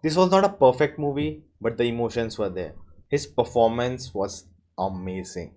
This was not a perfect movie, but the emotions were there. His performance was amazing.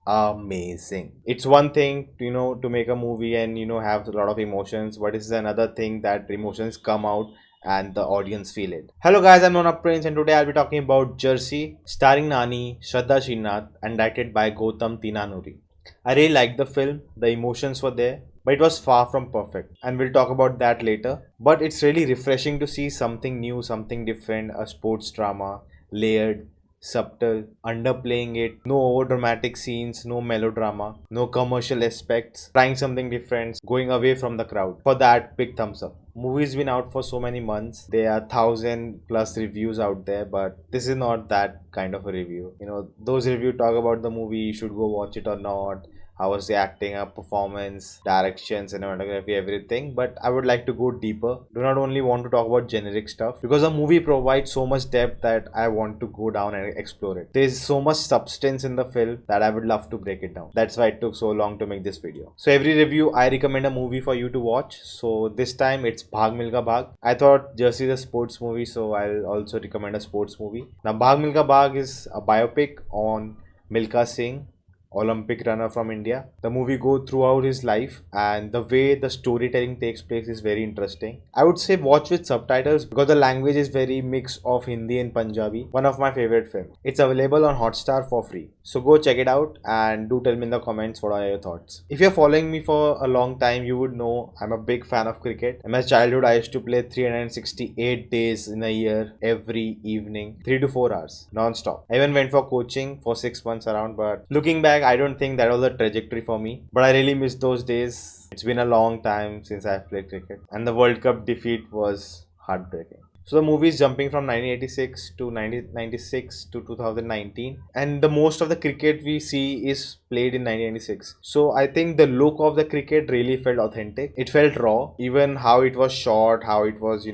Amazing. It's one thing, to make a movie and, have a lot of emotions, but it's another thing that emotions come out and the audience feel it. Hello guys, I'm Nona Prince and today I'll be talking about Jersey, starring Nani, Shraddha Srinath and directed by Gowtam Tinnanuri. I really liked the film, the emotions were there, but it was far from perfect, and we'll talk about that later. But it's really refreshing to see something new, something different, a sports drama, layered, subtle, underplaying it, no over dramatic scenes, no melodrama, no commercial aspects, trying something different, going away from the crowd. For that, big thumbs up. Movie's been out for so many months. There are 1,000+ reviews out there, but this is not that kind of a review. Those reviews talk about the movie, you should go watch it or not, how was the acting, performance, direction, cinematography, everything. But I would like to go deeper. Do not only want to talk about generic stuff because a movie provides so much depth that I want to go down and explore it. There is so much substance in the film that I would love to break it down. That's why it took so long to make this video. So every review, I recommend a movie for you to watch. So this time it's Bhag Milka Bhag. I thought Jersey is a sports movie, so I'll also recommend a sports movie. Now Bhag Milka Bhag is a biopic on Milka Singh, Olympic runner from India. The movie goes throughout his life and the way the storytelling takes place is very interesting. I would say watch with subtitles because the language is very mix of Hindi and Punjabi. One of my favorite films. It's available on Hotstar for free. So go check it out and do tell me in the comments what are your thoughts. If you're following me for a long time, you would know I'm a big fan of cricket. In my childhood, I used to play 368 days in a year, every evening, 3 to 4 hours, non-stop. I even went for coaching for 6 months around, but looking back, I don't think that was a trajectory for me, but I really miss those days. It's been a long time since I've played cricket, and the World Cup defeat was heartbreaking. So the movie is jumping from 1986 to 1996 to 2019, and the most of the cricket we see is played in 1996. So I think the look of the cricket really felt authentic. It felt raw, even how it was shot, how it was,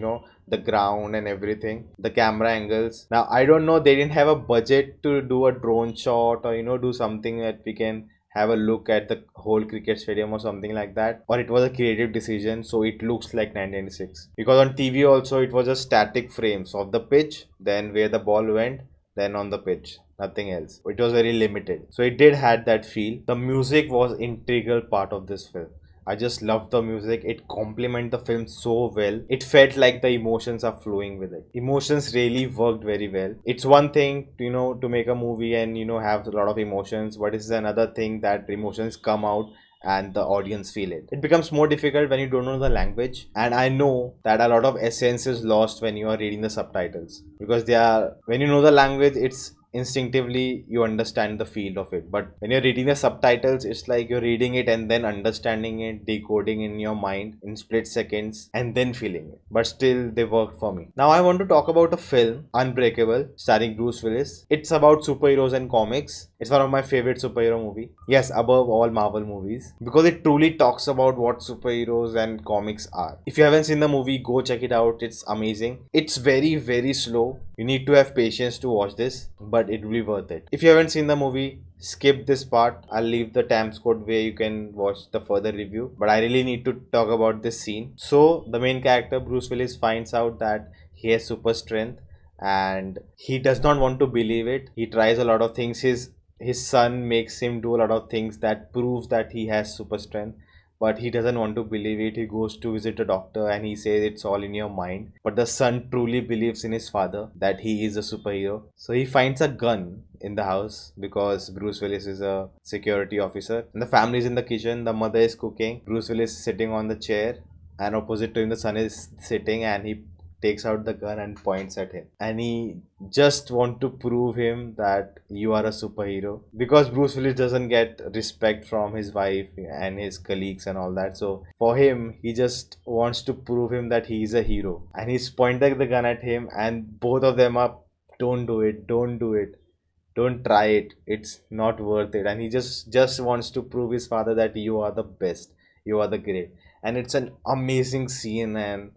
the ground and everything, the camera angles. Now I don't know, they didn't have a budget to do a drone shot or do something that we can have a look at the whole cricket stadium or something like that, or it was a creative decision so it looks like 1996, because on TV also it was just static frames of the pitch, then where the ball went, then on the pitch, nothing else. It was very limited, so it did had that feel. The music was integral part of this film. I just loved the music. It complemented the film so well. It felt like the emotions are flowing with it. Emotions really worked very well. It's one thing, to make a movie and, have a lot of emotions, but it's another thing that emotions come out and the audience feel it. It becomes more difficult when you don't know the language, and I know that a lot of essence is lost when you are reading the subtitles, because when you know the language, it's instinctively you understand the feel of it, but when you're reading the subtitles, it's like you're reading it and then understanding it, decoding in your mind in split seconds and then feeling it. But still they worked for me. Now I want to talk about a film, Unbreakable, starring Bruce Willis. It's about superheroes and comics. It's one of my favorite superhero movie, yes, above all Marvel movies, because it truly talks about what superheroes and comics are. If you haven't seen the movie, go check it out. It's amazing. It's very, very slow. You need to have patience to watch this, but it will be worth it. If you haven't seen the movie, skip this part. I'll leave the times code where you can watch the further review, but I really need to talk about this scene. So the main character, Bruce Willis, finds out that he has super strength and he does not want to believe it. He tries a lot of things. His son makes him do a lot of things that proves that he has super strength, but he doesn't want to believe it. He goes to visit a doctor and he says it's all in your mind. But the son truly believes in his father that he is a superhero. So he finds a gun in the house because Bruce Willis is a security officer. And the family is in the kitchen. The mother is cooking. Bruce Willis is sitting on the chair, and opposite to him the son is sitting, and he takes out the gun and points at him, and he just want to prove him that you are a superhero, because Bruce Willis doesn't get respect from his wife and his colleagues and all that. So for him, he just wants to prove him that he is a hero, and he's pointing the gun at him, and both of them are, don't do it, don't do it, don't try it, it's not worth it. And he just wants to prove his father that you are the best, you are the great. And it's an amazing scene, and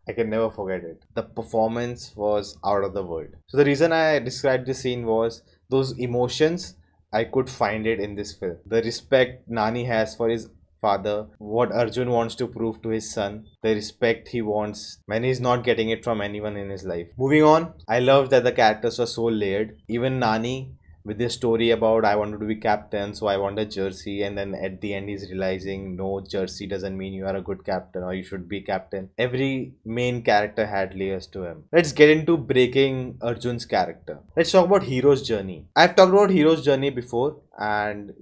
I can never forget it. The performance was out of the world. So the reason I described this scene was those emotions, I could find it in this film. The respect Nani has for his father, what Arjun wants to prove to his son, the respect he wants when he's not getting it from anyone in his life. Moving on, I love that the characters were so layered. Even Nani, with this story about I wanted to be captain, so I want a jersey, and then at the end he's realizing no, jersey doesn't mean you are a good captain or you should be captain. Every main character had layers to him. Let's get into breaking Arjun's character. Let's talk about hero's journey. I've talked about hero's journey before, and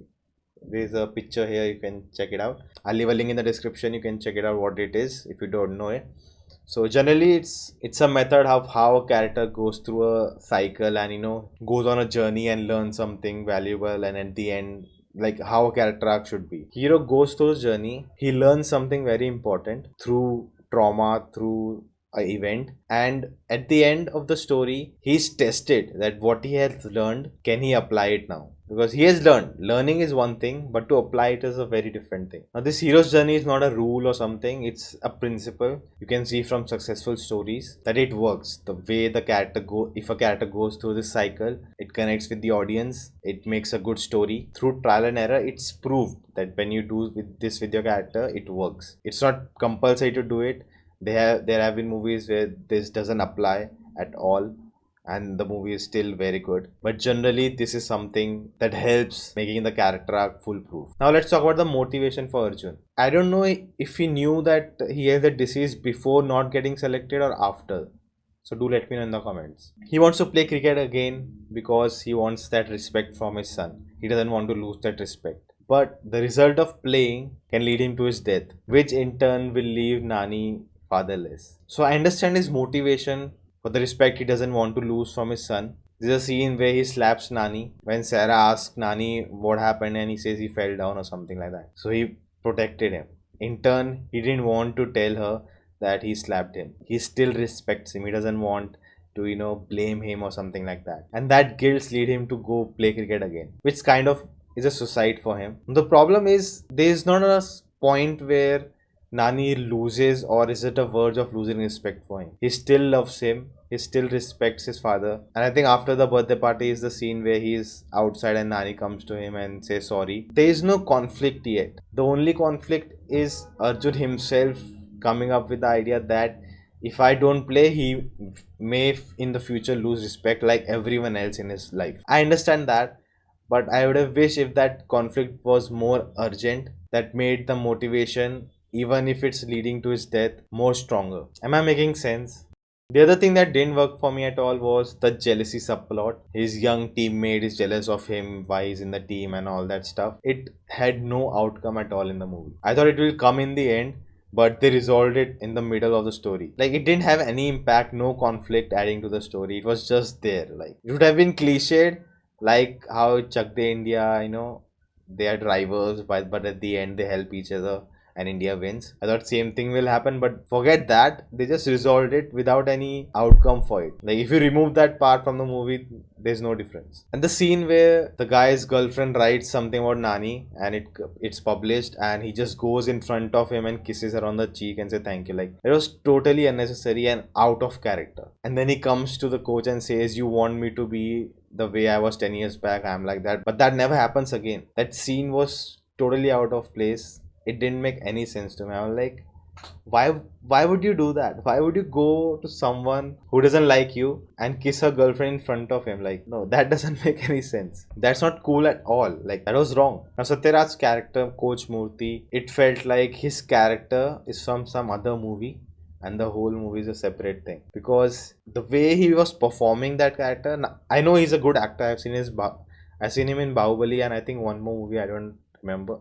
there's a picture here, you can check it out. I'll leave a link in the description, you can check it out what it is if you don't know it. So generally it's a method of how a character goes through a cycle and goes on a journey and learns something valuable, and at the end, like how a character arc should be. Hero goes through his journey, he learns something very important through trauma, through a event, and at the end of the story he's tested that what he has learned, can he apply it now, because he has learning is one thing, but to apply it is a very different thing. Now this hero's journey is not a rule or something, it's a principle. You can see from successful stories that it works. The way the character if a character goes through this cycle, it connects with the audience, it makes a good story. Through trial and error, it's proved that when you do with your character, it works. It's not compulsory to do it. There have been movies where this doesn't apply at all and the movie is still very good, but generally this is something that helps making the character arc foolproof. Now let's talk about the motivation for Arjun. I don't know if he knew that he has a disease before not getting selected or after, so do let me know in the comments. He wants to play cricket again because he wants that respect from his son. He doesn't want to lose that respect. But the result of playing can lead him to his death, which in turn will leave Nani fatherless. So I understand his motivation for the respect he doesn't want to lose from his son. There's a scene where he slaps Nani when Sarah asks Nani what happened and he says he fell down or something like that. So he protected him. In turn, he didn't want to tell her that he slapped him. He still respects him. He doesn't want to, blame him or something like that. And that guilt lead him to go play cricket again, which kind of is a suicide for him. The problem is there is not a point where Nani loses or is at a verge of losing respect for him. He still loves him. He still respects his father. And I think after the birthday party is the scene where he is outside and Nani comes to him and says sorry. There is no conflict yet. The only conflict is Arjun himself coming up with the idea that if I don't play, he may in the future lose respect like everyone else in his life. I understand that, but I would have wished if that conflict was more urgent, that made the motivation, even if it's leading to his death, more stronger. Am I making sense? The other thing that didn't work for me at all was the jealousy subplot. His young teammate is jealous of him, why he's in the team and all that stuff. It had no outcome at all in the movie. I thought it will come in the end, but they resolved it in the middle of the story. Like, it didn't have any impact, no conflict adding to the story. It was just there. Like, it would have been cliched, like how Chak De India, they are rivals, but at the end they help each other and India wins. I thought same thing will happen, but forget that. They just resolved it without any outcome for it. Like, if you remove that part from the movie, there's no difference. And the scene where the guy's girlfriend writes something about Nani and it's published and he just goes in front of him and kisses her on the cheek and say thank you. Like, it was totally unnecessary and out of character. And then he comes to the coach and says, you want me to be the way I was 10 years back. I'm like that. But that never happens again. That scene was totally out of place. It didn't make any sense to me. I was like, why would you do that? Why would you go to someone who doesn't like you and kiss her girlfriend in front of him? Like, no, that doesn't make any sense. That's not cool at all. Like, that was wrong. Now, Satyaraj's character, Coach Murthy, it felt like his character is from some other movie and the whole movie is a separate thing. Because the way he was performing that character, I know he's a good actor. I've seen him in Bahubali and I think one more movie, I don't remember.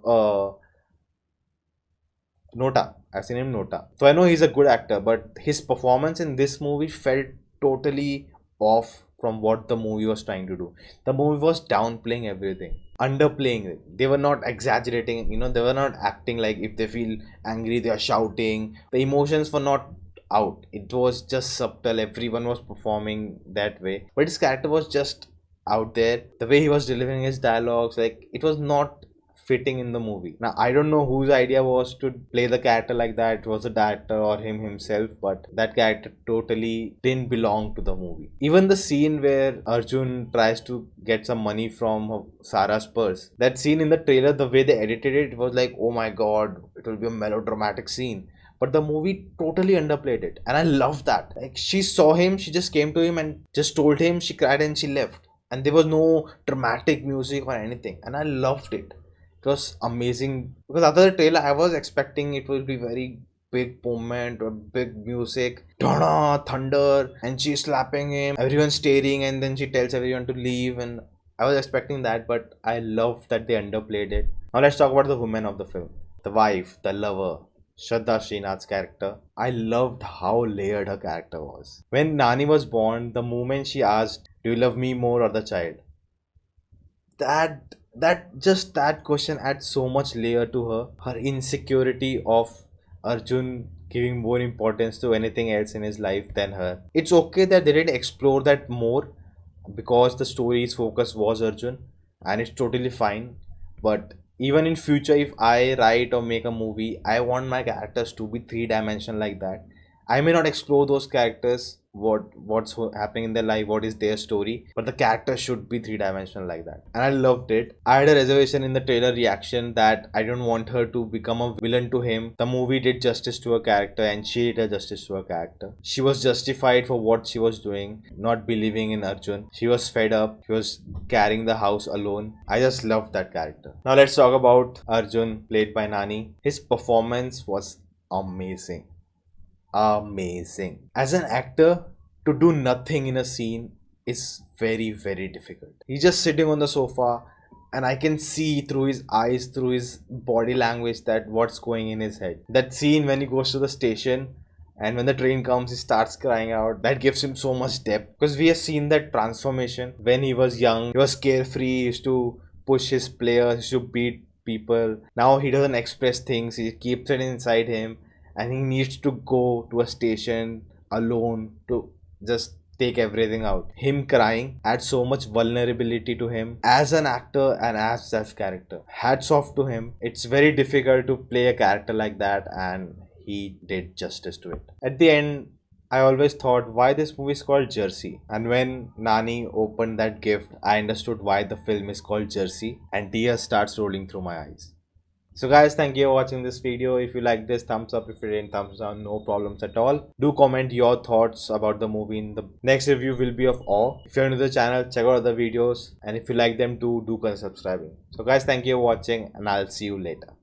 Nota. I've seen him Nota. So I know he's a good actor, but his performance in this movie felt totally off from what the movie was trying to do. The movie was downplaying everything, underplaying it. They were not exaggerating, they were not acting like if they feel angry, they are shouting. The emotions were not out. It was just subtle. Everyone was performing that way. But his character was just out there. The way he was delivering his dialogues, like, it was not fitting in the movie. Now I don't know whose idea was to play the character like that. It was the director or him himself, but that character totally didn't belong to the movie. Even the scene where Arjun tries to get some money from Sarah's purse, that scene in the trailer, the way they edited it, it was like, oh my god, it will be a melodramatic scene. But the movie totally underplayed it, and I love that. Like, she saw him, she just came to him and just told him, she cried and she left, and there was no dramatic music or anything, and I loved it. It was amazing, because after the trailer I was expecting it will be very big moment or big music, Donna, thunder, and she's slapping him, everyone's staring, and then she tells everyone to leave, and I was expecting that, but I love that they underplayed it. Now let's talk about the women of the film. The wife, the lover, Shraddha Srinath's character. I loved how layered her character was. When Nani was born, the moment she asked, "Do you love me more or the child?" That question adds so much layer to her. Her insecurity of Arjun giving more importance to anything else in his life than her. It's okay that they didn't explore that more because the story's focus was Arjun, and it's totally fine. But even in future, if I write or make a movie, I want my characters to be three-dimensional like that. I may not explore those characters, happening in their life, what is their story, but the character should be three-dimensional like that. And I loved it. I had a reservation in the trailer reaction that I don't want her to become a villain to him. The movie did justice to her character, and she did her justice to her character. She was justified for what she was doing, not believing in Arjun. She was fed up. She was carrying the house alone. I just loved that character. Now let's talk about Arjun, played by Nani. His performance was amazing. Amazing. As an actor, to do nothing in a scene is very, very difficult. He's just sitting on the sofa, and I can see through his eyes, through his body language, that what's going in his head. That scene when he goes to the station and when the train comes, he starts crying out. That gives him so much depth, because we have seen that transformation. When he was young, he was carefree, he used to push his players, he used to beat people. Now he doesn't express things, he keeps it inside him, and he needs to go to a station alone to just take everything out. Him crying adds so much vulnerability to him as an actor and as self character. Hats off to him. It's very difficult to play a character like that, and he did justice to it. At the end, I always thought why this movie is called Jersey, and when Nani opened that gift, I understood why the film is called Jersey, and tears starts rolling through my eyes. So guys, thank you for watching this video. If you like this, thumbs up. If you didn't, thumbs down. No problems at all. Do comment your thoughts about the movie. In the next review will be of Awe. If you're new to the channel, check out other videos, and if you like them too, do consider subscribing. So guys, thank you for watching, and I'll see you later.